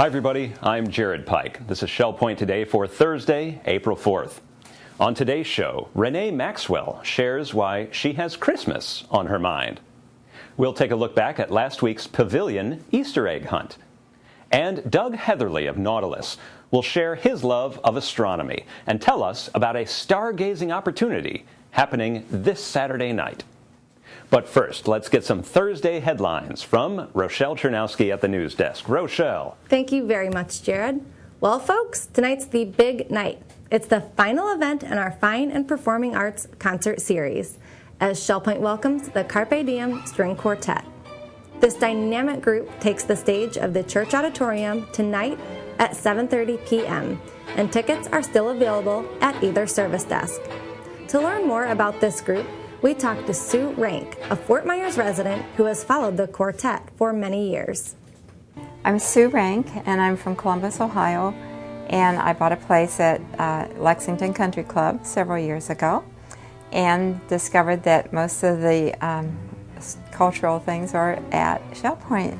Hi everybody, I'm Jared Pike. This is Shell Point Today for Thursday, April 4th. On today's show, Renee Maxwell shares why she has Christmas on her mind. We'll take a look back at last week's Pavilion Easter egg hunt. And Doug Heatherly of Nautilus will share his love of astronomy and tell us about a stargazing opportunity happening this Saturday night. But first, let's get some Thursday headlines from Rochelle Chernowski at the news desk. Rochelle. Thank you very much, Jared. Well, folks, tonight's the big night. It's the final event in our Fine and Performing Arts concert series, as Shell Point welcomes the Carpe Diem String Quartet. This dynamic group takes the stage of the Church Auditorium tonight at 7:30 p.m., and tickets are still available at either service desk. To learn more about this group, we talked to Sue Rank, a Fort Myers resident who has followed the quartet for many years. I'm Sue Rank, and I'm from Columbus, Ohio, and I bought a place at Lexington Country Club several years ago and discovered that most of the cultural things are at Shell Point.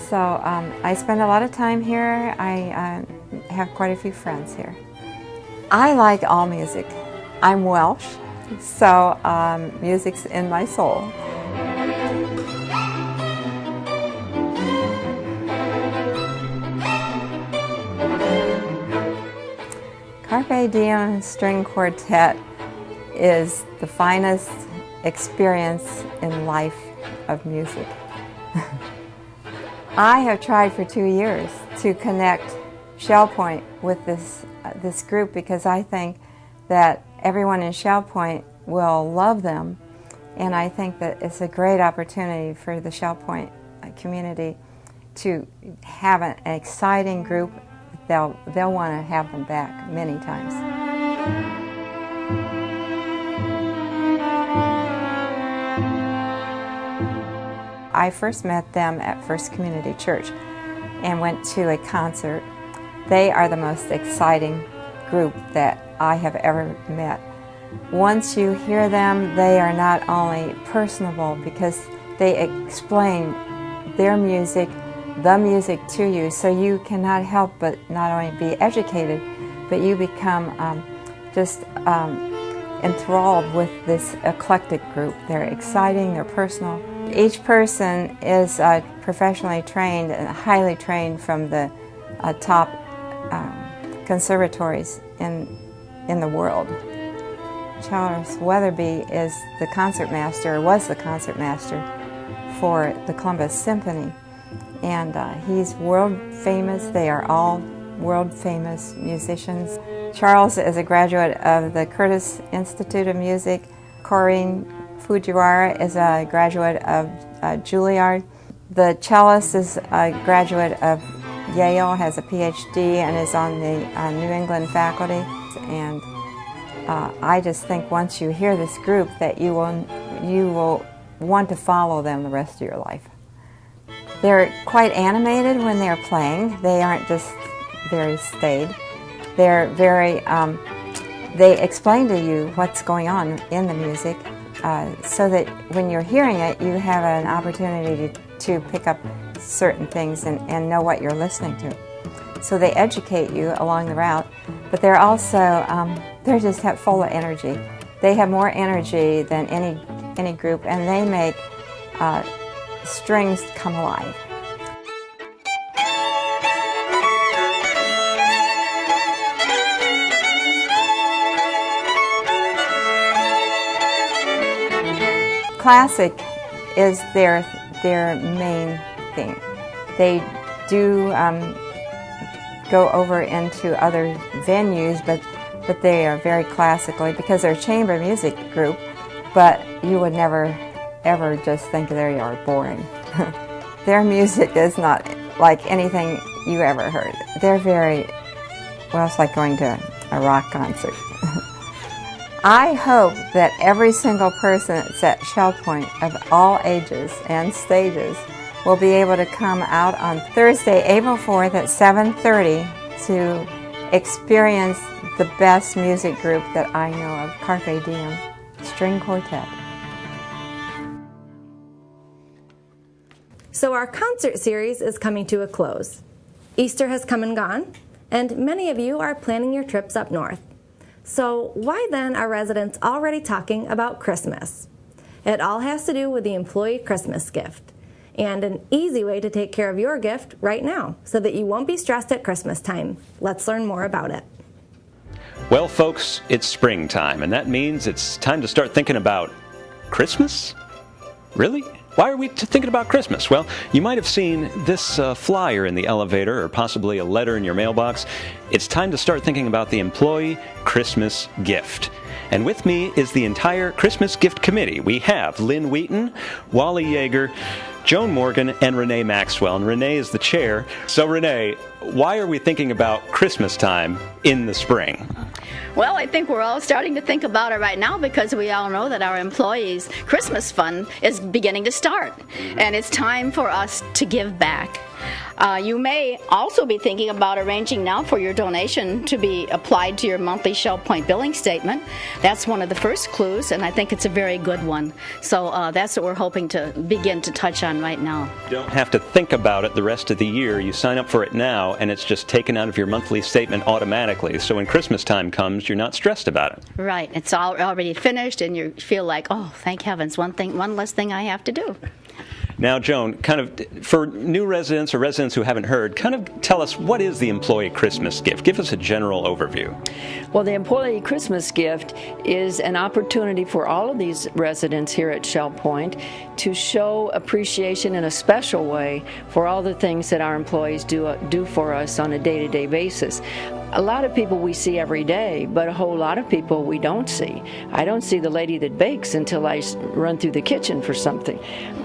So I spend a lot of time here. I have quite a few friends here. I like all music. I'm Welsh, so music's in my soul. Carpe Diem String Quartet is the finest experience in life of music. I have tried for 2 years to connect Shell Point with this group because I think that everyone in Shell Point will love them, and I think that it's a great opportunity for the Shell Point community to have an exciting group. They'll want to have them back many times. I first met them at First Community Church and went to a concert. They are the most exciting group that I have ever met. Once you hear them, they are not only personable because they explain their music, the music to you, so you cannot help but not only be educated, but you become enthralled with this eclectic group. They're exciting, they're personal. Each person is professionally trained and highly trained from the top conservatories in the world. Charles Weatherby is the concertmaster, was the concertmaster for the Columbus Symphony, and he's world famous. They are all world famous musicians. Charles is a graduate of the Curtis Institute of Music. Corinne Fujiwara is a graduate of Juilliard. The cellist is a graduate of Yale, has a PhD, and is on the New England faculty. And I just think once you hear this group that you will want to follow them the rest of your life. They're quite animated when they're playing. They aren't just very staid. They're very, they explain to you what's going on in the music so that when you're hearing it, you have an opportunity to pick up certain things and know what you're listening to. So they educate you along the route, but they're also, they're just full of energy. They have more energy than any group, and they make strings come alive. Classic is their main thing. They do go over into other venues, but they are very classically, because they're a chamber music group, but you would never ever just think they are boring. Their music is not like anything you ever heard. They're very, well, it's like going to a rock concert. I hope that every single person that's at Shell Point of all ages and stages will be able to come out on Thursday, April 4th at 7:30 to experience the best music group that I know of, Carpe Diem String Quartet. So our concert series is coming to a close. Easter has come and gone, and many of you are planning your trips up north. So why then are residents already talking about Christmas? It all has to do with the employee Christmas gift, and an easy way to take care of your gift right now so that you won't be stressed at Christmas time. Let's learn more about it. Well, folks, it's springtime, and that means it's time to start thinking about Christmas? Really? Why are we thinking about Christmas? Well, you might have seen this flyer in the elevator or possibly a letter in your mailbox. It's time to start thinking about the employee Christmas gift. And with me is the entire Christmas gift committee. We have Lynn Wheaton, Wally Yeager, Joan Morgan, and Renee Maxwell. And Renee is the chair. So Renee, why are we thinking about Christmas time in the spring? Well, I think we're all starting to think about it right now because we all know that our employees' Christmas fund is beginning to start. And it's time for us to give back. You may also be thinking about arranging now for your donation to be applied to your monthly Shell Point billing statement. That's one of the first clues, and I think it's a very good one. So that's what we're hoping to begin to touch on right now. You don't have to think about it the rest of the year. You sign up for it now, and it's just taken out of your monthly statement automatically. So when Christmas time comes, you're not stressed about it. Right. It's all already finished, and you feel like, oh, thank heavens, one less thing I have to do. Now, Joan, kind of for new residents or residents who haven't heard, kind of tell us, what is the employee Christmas gift? Give us a general overview. Well, the employee Christmas gift is an opportunity for all of these residents here at Shell Point to show appreciation in a special way for all the things that our employees do for us on a day-to-day basis. A lot of people we see every day, but a whole lot of people we don't see. I don't see the lady that bakes until I run through the kitchen for something.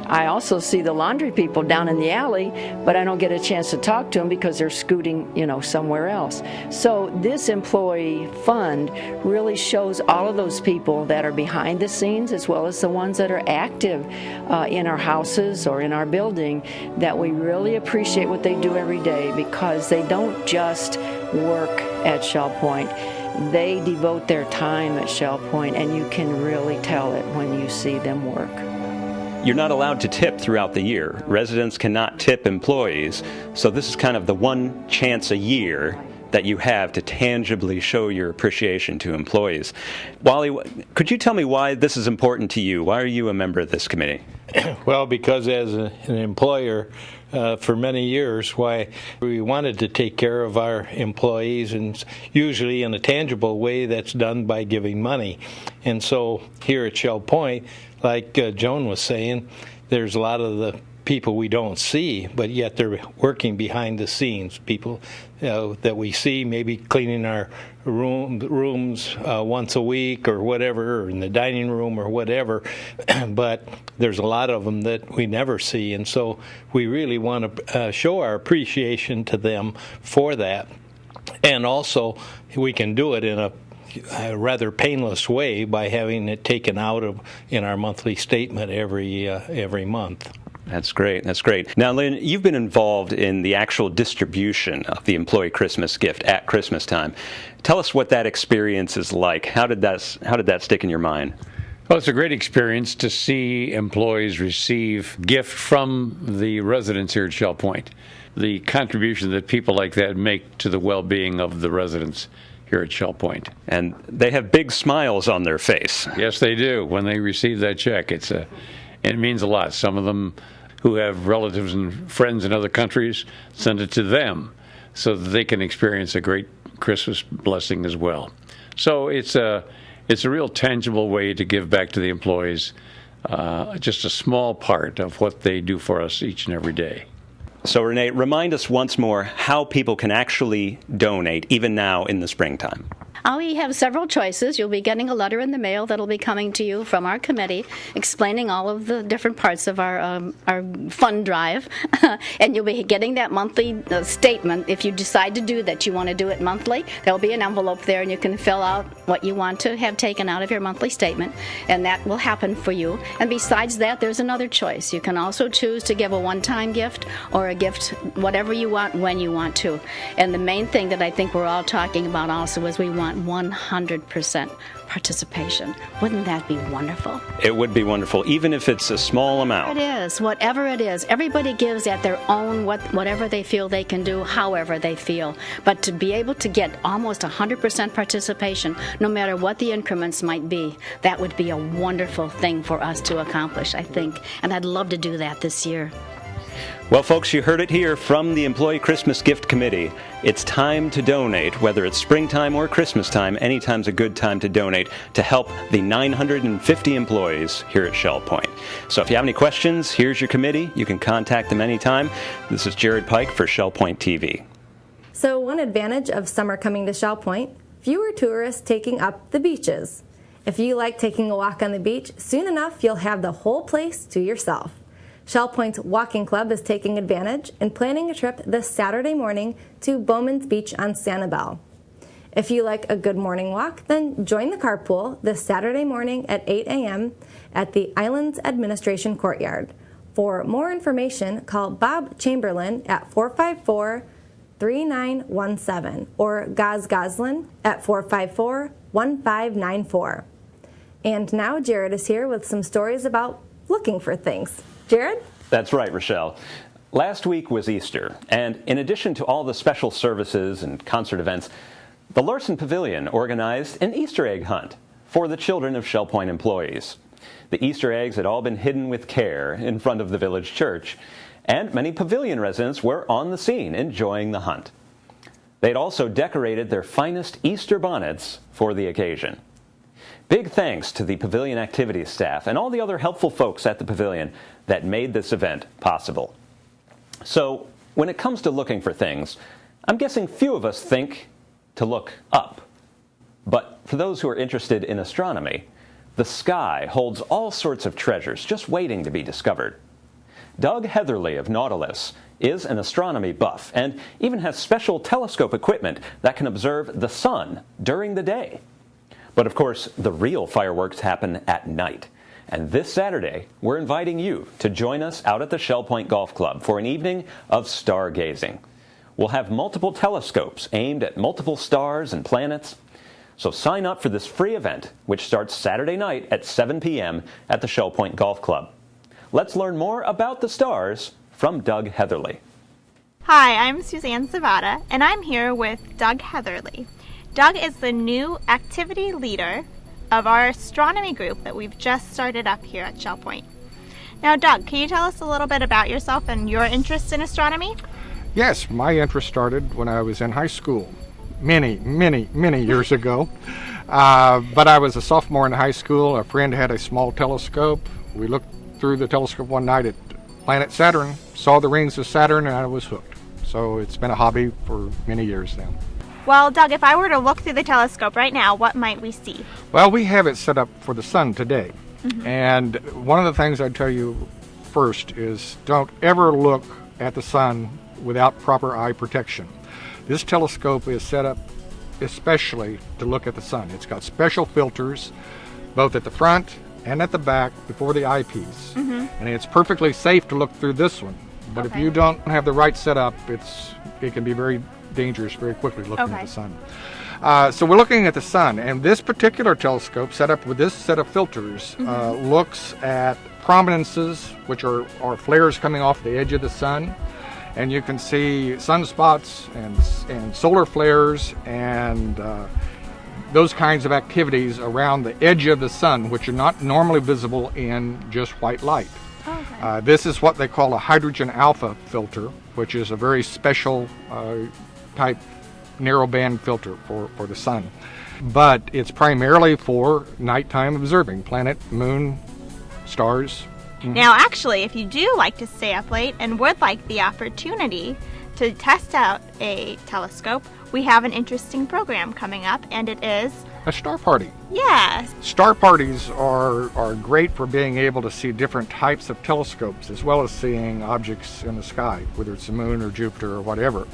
I also see the laundry people down in the alley, but I don't get a chance to talk to them because they're scooting, somewhere else. So this employee fund really shows all of those people that are behind the scenes as well as the ones that are active in our houses or in our building, that we really appreciate what they do every day because they don't just work at Shell Point. They devote their time at Shell Point, and you can really tell it when you see them work. You're not allowed to tip throughout the year. Residents cannot tip employees, so this is kind of the one chance a year that you have to tangibly show your appreciation to employees. Wally, could you tell me why this is important to you? Why are you a member of this committee? Well, because as an employer for many years, why we wanted to take care of our employees, and usually in a tangible way that's done by giving money. And so here at Shell Point, like Joan was saying, there's a lot of the people we don't see, but yet they're working behind the scenes. People that we see maybe cleaning our rooms once a week or whatever, or in the dining room or whatever, but there's a lot of them that we never see, and so we really want to show our appreciation to them for that. And also, we can do it in a rather painless way by having it taken out of in our monthly statement every month. That's great. That's great. Now, Lynn, you've been involved in the actual distribution of the employee Christmas gift at Christmas time. Tell us what that experience is like. How did that stick in your mind? Well, it's a great experience to see employees receive gift from the residents here at Shell Point. The contribution that people like that make to the well-being of the residents here at Shell Point. And they have big smiles on their face. Yes, they do. When they receive that check, it means a lot. Some of them who have relatives and friends in other countries send it to them so that they can experience a great Christmas blessing as well. So it's a real tangible way to give back to the employees, just a small part of what they do for us each and every day. So, Renee, remind us once more how people can actually donate, even now in the springtime. We have several choices. You'll be getting a letter in the mail that'll be coming to you from our committee explaining all of the different parts of our fund drive. And you'll be getting that monthly statement. If you decide to do that, you want to do it monthly, there'll be an envelope there and you can fill out what you want to have taken out of your monthly statement, and that will happen for you. And besides that, there's another choice. You can also choose to give a one-time gift or a gift, whatever you want, when you want to. And the main thing that I think we're all talking about also is we want 100% participation. Wouldn't that be wonderful? It would be wonderful, even if it's a small amount. It is, whatever it is. Everybody gives at their own, whatever they feel they can do, however they feel. But to be able to get almost 100% participation, no matter what the increments might be, that would be a wonderful thing for us to accomplish, I think. And I'd love to do that this year. Well, folks, you heard it here from the Employee Christmas Gift Committee. It's time to donate, whether it's springtime or Christmas time. Anytime's a good time to donate to help the 950 employees here at Shell Point. So if you have any questions, here's your committee. You can contact them anytime. This is Jared Pike for Shell Point TV. So one advantage of summer coming to Shell Point, fewer tourists taking up the beaches. If you like taking a walk on the beach, soon enough you'll have the whole place to yourself. Shell Point's Walking Club is taking advantage and planning a trip this Saturday morning to Bowman's Beach on Sanibel. If you like a good morning walk, then join the carpool this Saturday morning at 8 a.m. at the Islands Administration Courtyard. For more information, call Bob Chamberlain at 454-3917 or Gaz Goslin at 454-1594. And now Jared is here with some stories about looking for things. Jared? That's right, Rochelle. Last week was Easter, and in addition to all the special services and concert events, the Larson Pavilion organized an Easter egg hunt for the children of Shell Point employees. The Easter eggs had all been hidden with care in front of the village church, and many pavilion residents were on the scene enjoying the hunt. They'd also decorated their finest Easter bonnets for the occasion. Big thanks to the Pavilion Activities staff and all the other helpful folks at the Pavilion that made this event possible. So, when it comes to looking for things, I'm guessing few of us think to look up. But for those who are interested in astronomy, the sky holds all sorts of treasures just waiting to be discovered. Doug Heatherly of Nautilus is an astronomy buff and even has special telescope equipment that can observe the sun during the day. But of course, the real fireworks happen at night. And this Saturday, we're inviting you to join us out at the Shell Point Golf Club for an evening of stargazing. We'll have multiple telescopes aimed at multiple stars and planets. So sign up for this free event, which starts Saturday night at 7 p.m. at the Shell Point Golf Club. Let's learn more about the stars from Doug Heatherly. Hi, I'm Suzanne Zavada, and I'm here with Doug Heatherly. Doug is the new activity leader of our astronomy group that we've just started up here at Shell Point. Now, Doug, can you tell us a little bit about yourself and your interest in astronomy? Yes, my interest started when I was in high school, many years ago. But I was a sophomore in high school. A friend had a small telescope. We looked through the telescope one night at planet Saturn, saw the rings of Saturn, and I was hooked. So it's been a hobby for many years now. Well, Doug, if I were to look through the telescope right now, what might we see? Well, we have it set up for the sun today. And one of the things I'd tell you first is don't ever look at the sun without proper eye protection. This telescope is set up especially to look at the sun. It's got special filters both at the front and at the back before the eyepiece. And it's perfectly safe to look through this one. But if you don't have the right setup, it can be very dangerous very quickly looking at the sun. So we're looking at the sun, and this particular telescope set up with this set of filters looks at prominences, which are flares coming off the edge of the sun, and you can see sunspots and solar flares and those kinds of activities around the edge of the sun, which are not normally visible in just white light. This is what they call a hydrogen alpha filter, which is a very special type narrowband filter for the sun. But it's primarily for nighttime observing, planet, moon, stars. Now, actually, if you do like to stay up late and would like the opportunity to test out a telescope, we have an interesting program coming up, and it is a star party. Yes. Star parties are great for being able to see different types of telescopes as well as seeing objects in the sky, whether it's the moon or Jupiter or whatever.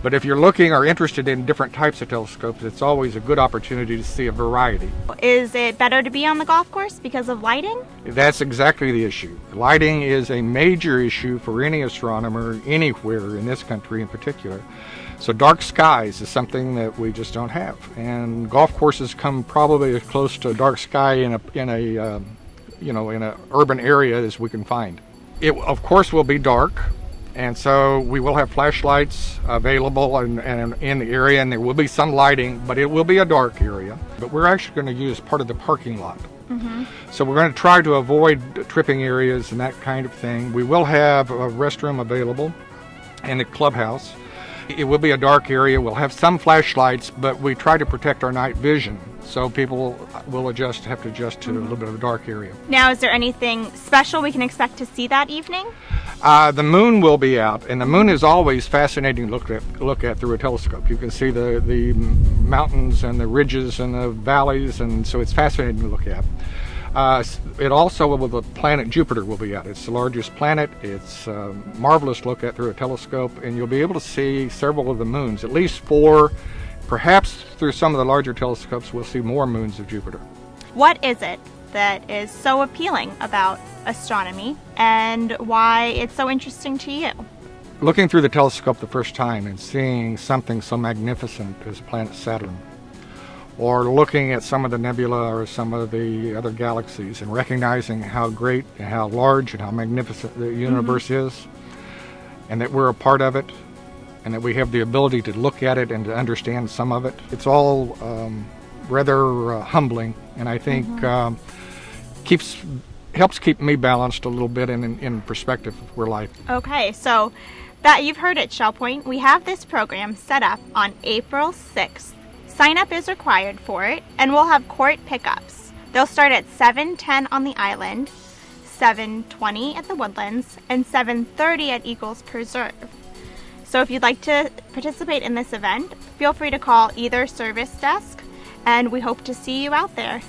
But if you're looking or interested in different types of telescopes, it's always a good opportunity to see a variety. Is it better to be on the golf course because of lighting? That's exactly the issue. Lighting is a major issue for any astronomer anywhere in this country in particular. So dark skies is something that we just don't have, and golf courses come probably as close to a dark sky in a urban area as we can find. It of course will be dark, and so we will have flashlights available and in the area, and there will be some lighting, but it will be a dark area. But we're actually going to use part of the parking lot. So we're going to try to avoid tripping areas and that kind of thing. We will have a restroom available in the clubhouse. It will be a dark area. We'll have some flashlights, but we try to protect our night vision, so people will have to adjust to a little bit of a dark area. Now, is there anything special we can expect to see that evening? The moon will be out, and the moon is always fascinating to look at through a telescope. You can see the mountains and the ridges and the valleys, and so it's fascinating to look at. It also, the planet Jupiter will be out. It's the largest planet. It's marvelous to look at through a telescope, and you'll be able to see several of the moons, at least 4. Perhaps through some of the larger telescopes we'll see more moons of Jupiter. What is it that is so appealing about astronomy, and why it's so interesting to you? Looking through the telescope the first time and seeing something so magnificent as planet Saturn, or looking at some of the nebula or some of the other galaxies and recognizing how great and how large and how magnificent the universe is, and that we're a part of it, and that we have the ability to look at it and to understand some of it. It's all rather humbling, and I think helps keep me balanced a little bit in perspective of where life. Okay, so that you've heard at Shell Point, we have this program set up on April 6th. Sign up is required for it, and we'll have court pickups. They'll start at 7:10 on the island, 7:20 at the Woodlands, and 7:30 at Eagles Preserve. So if you'd like to participate in this event, feel free to call either service desk, and we hope to see you out there.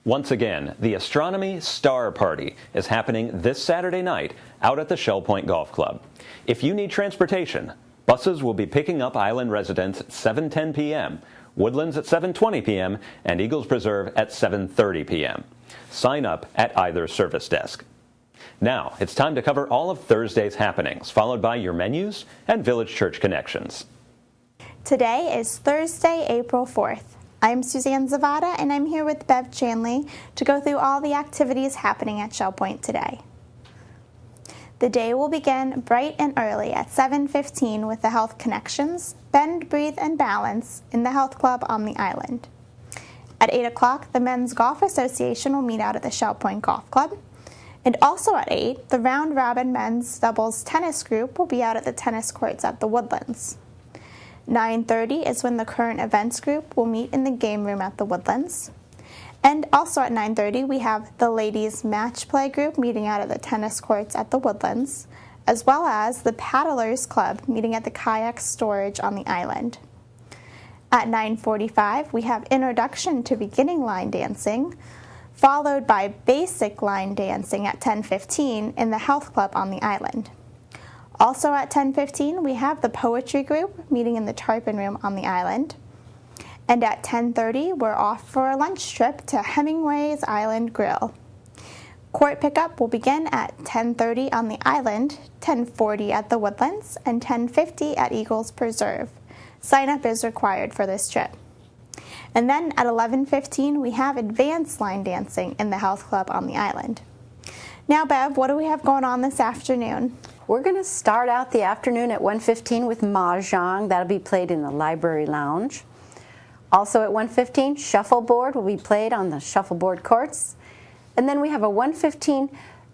Once again, the Astronomy Star Party is happening this Saturday night out at the Shell Point Golf Club. If you need transportation, buses will be picking up island residents at 7:10 p.m., Woodlands at 7:20 p.m., and Eagles Preserve at 7:30 p.m. Sign up at either service desk. Now, it's time to cover all of Thursday's happenings, followed by your menus and Village Church connections. Today is Thursday, April 4th. I'm Suzanne Zavada, and I'm here with Bev Chanley to go through all the activities happening at Shell Point today. The day will begin bright and early at 7:15 with the Health Connections, Bend, Breathe, and Balance in the Health Club on the island. At 8 o'clock, the Men's Golf Association will meet out at the Shell Point Golf Club. And also at 8, the Round Robin Men's Doubles Tennis Group will be out at the tennis courts at the Woodlands. 9:30 is when the Current Events Group will meet in the game room at the Woodlands. And also at 9:30, we have the Ladies Match Play Group meeting out at the tennis courts at the Woodlands, as well as the Paddlers Club meeting at the Kayak Storage on the island. At 9:45, we have Introduction to Beginning Line Dancing, followed by Basic Line Dancing at 10:15 in the Health Club on the island. Also at 10:15, we have the Poetry Group meeting in the Tarpon Room on the island. And at 10:30, we're off for a lunch trip to Hemingway's Island Grill. Court pickup will begin at 10:30 on the island, 10:40 at the Woodlands, and 10:50 at Eagles Preserve. Sign up is required for this trip. And then at 11:15, we have Advanced Line Dancing in the Health Club on the island. Now, Bev, what do we have going on this afternoon? We're going to start out the afternoon at 1:15 with Mahjong. That'll be played in the Library Lounge. Also at 1:15, Shuffleboard will be played on the Shuffleboard courts. And then we have a 1:15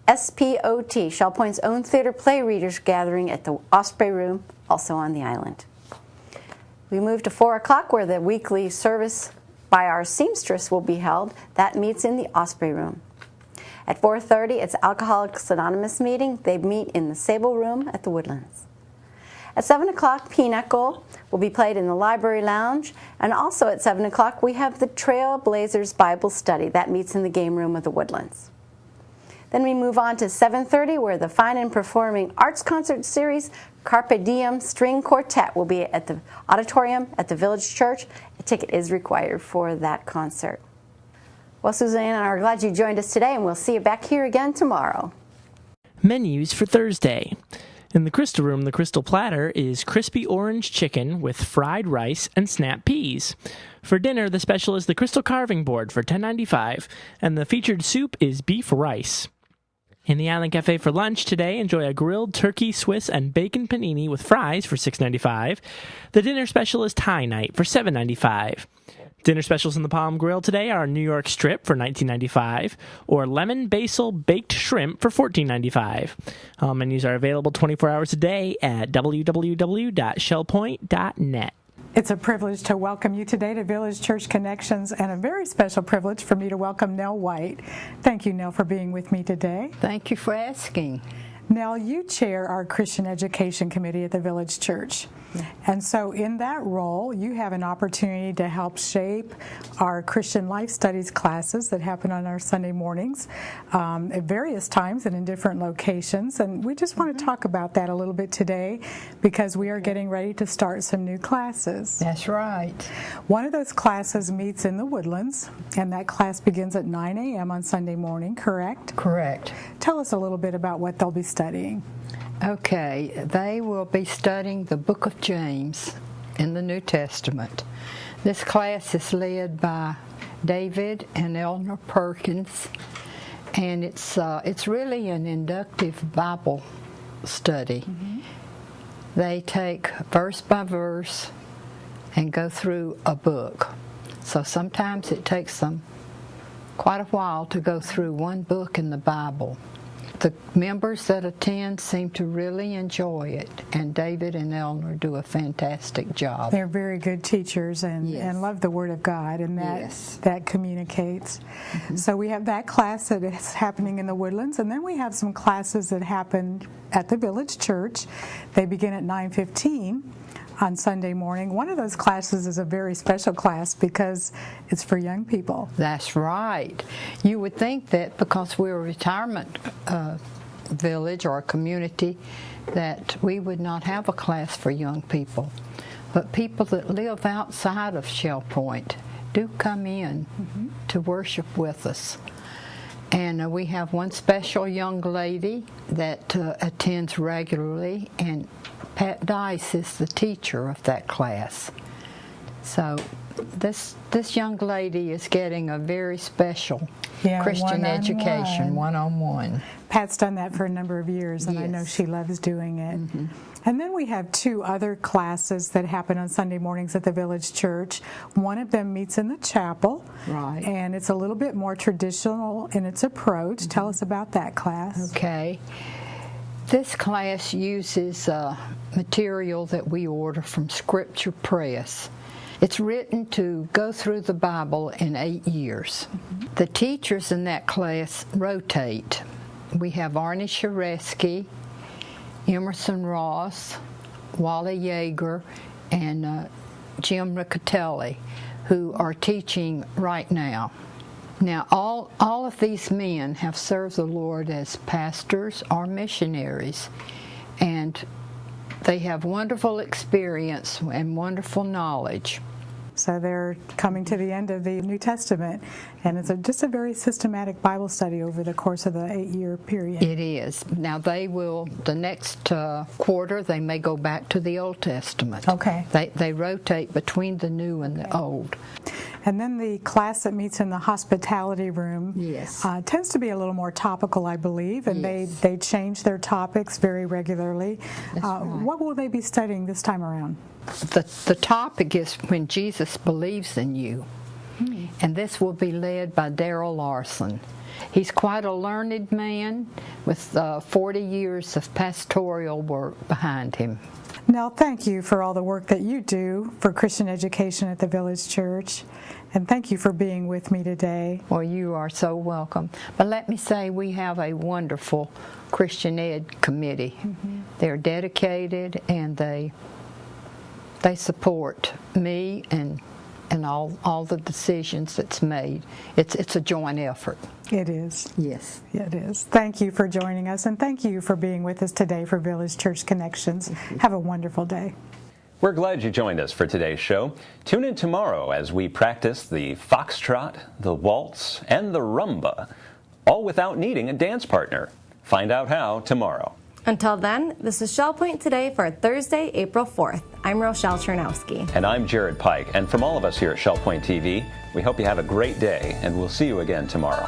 SPOT, Shell Point's own theater play readers gathering at the Osprey Room, also on the island. We move to 4 o'clock where the weekly service by our seamstress will be held. That meets in the Osprey Room. At 4:30, it's Alcoholics Anonymous meeting. They meet in the Sable Room at the Woodlands. At 7 o'clock, Pinochle will be played in the Library Lounge. And also at 7 o'clock, we have the Trailblazers Bible Study. That meets in the game room of the Woodlands. Then we move on to 7:30, where the Fine and Performing Arts Concert Series, Carpe Diem String Quartet, will be at the auditorium at the Village Church. A ticket is required for that concert. Well, Suzanne and I are glad you joined us today, and we'll see you back here again tomorrow. Menus for Thursday. In the Crystal Room, the Crystal Platter is crispy orange chicken with fried rice and snap peas. For dinner, the special is the Crystal Carving Board for $10.95, and the featured soup is beef rice. In the Island Cafe for lunch today, enjoy a grilled turkey, Swiss, and bacon panini with fries for $6.95. The dinner special is Thai night for $7.95. Dinner specials in the Palm Grill today are New York Strip for $19.95 or lemon basil baked shrimp for $14.95. All menus are available 24 hours a day at www.shellpoint.net. It's a privilege to welcome you today to Village Church Connections, and a very special privilege for me to welcome Nell White. Thank you, Nell, for being with me today. Thank you for asking. Nell, you chair our Christian Education Committee at the Village Church. And so in that role, you have an opportunity to help shape our Christian Life Studies classes that happen on our Sunday mornings at various times and in different locations. And we just want to talk about that a little bit today because we are getting ready to start some new classes. That's right. One of those classes meets in the Woodlands, and that class begins at 9 a.m. on Sunday morning, correct? Correct. Tell us a little bit about what they'll be studying. Okay, they will be studying the book of James in the New Testament. This class is led by David and Eleanor Perkins, and it's really an inductive Bible study. Mm-hmm. They take verse by verse and go through a book. So sometimes it takes them quite a while to go through one book in the Bible. The members that attend seem to really enjoy it, and David and Eleanor do a fantastic job. They're very good teachers and love the Word of God, and that communicates. Mm-hmm. So we have that class that is happening in the Woodlands, and then we have some classes that happen at the Village Church. They begin at 9:15 on Sunday morning. One of those classes is a very special class because it's for young people. That's right. You would think that because we're a retirement village or a community that we would not have a class for young people. But people that live outside of Shell Point do come in to worship with us. And we have one special young lady that attends regularly, and Pat Dice is the teacher of that class. So this young lady is getting a very special Christian education, one-on-one. Pat's done that for a number of years, and I know she loves doing it. Mm-hmm. And then we have two other classes that happen on Sunday mornings at the Village Church. One of them meets in the chapel, right? And it's a little bit more traditional in its approach. Mm-hmm. Tell us about that class. Okay. This class uses material that we order from Scripture Press. It's written to go through the Bible in 8 years. Mm-hmm. The teachers in that class rotate. We have Arnie Sharesky, Emerson Ross, Wally Yeager, and Jim Riccatelli, who are teaching right now. Now, all of these men have served the Lord as pastors or missionaries, and they have wonderful experience and wonderful knowledge. So they're coming to the end of the New Testament, and it's just a very systematic Bible study over the course of the 8-year period. It is. Now they will, the next quarter, they may go back to the Old Testament. Okay. They rotate between the New and the Old. And then the class that meets in the hospitality room tends to be a little more topical, I believe, and they change their topics very regularly. Right. What will they be studying this time around? The topic is when Jesus believes in you, and this will be led by Darrell Larson. He's quite a learned man with 40 years of pastoral work behind him. Nell, thank you for all the work that you do for Christian education at the Village Church. And thank you for being with me today. Well, you are so welcome. But let me say, we have a wonderful Christian Ed committee. They're dedicated, and they support me and all the decisions that's made. It's a joint effort. It is. Yes. It is. Thank you for joining us, and thank you for being with us today for Village Church Connections. Have a wonderful day. We're glad you joined us for today's show. Tune in tomorrow as we practice the foxtrot, the waltz, and the rumba, all without needing a dance partner. Find out how tomorrow. Until then, this is Shell Point Today for Thursday, April 4th. I'm Rochelle Chernowski. And I'm Jared Pike. And from all of us here at Shell Point TV, we hope you have a great day, and we'll see you again tomorrow.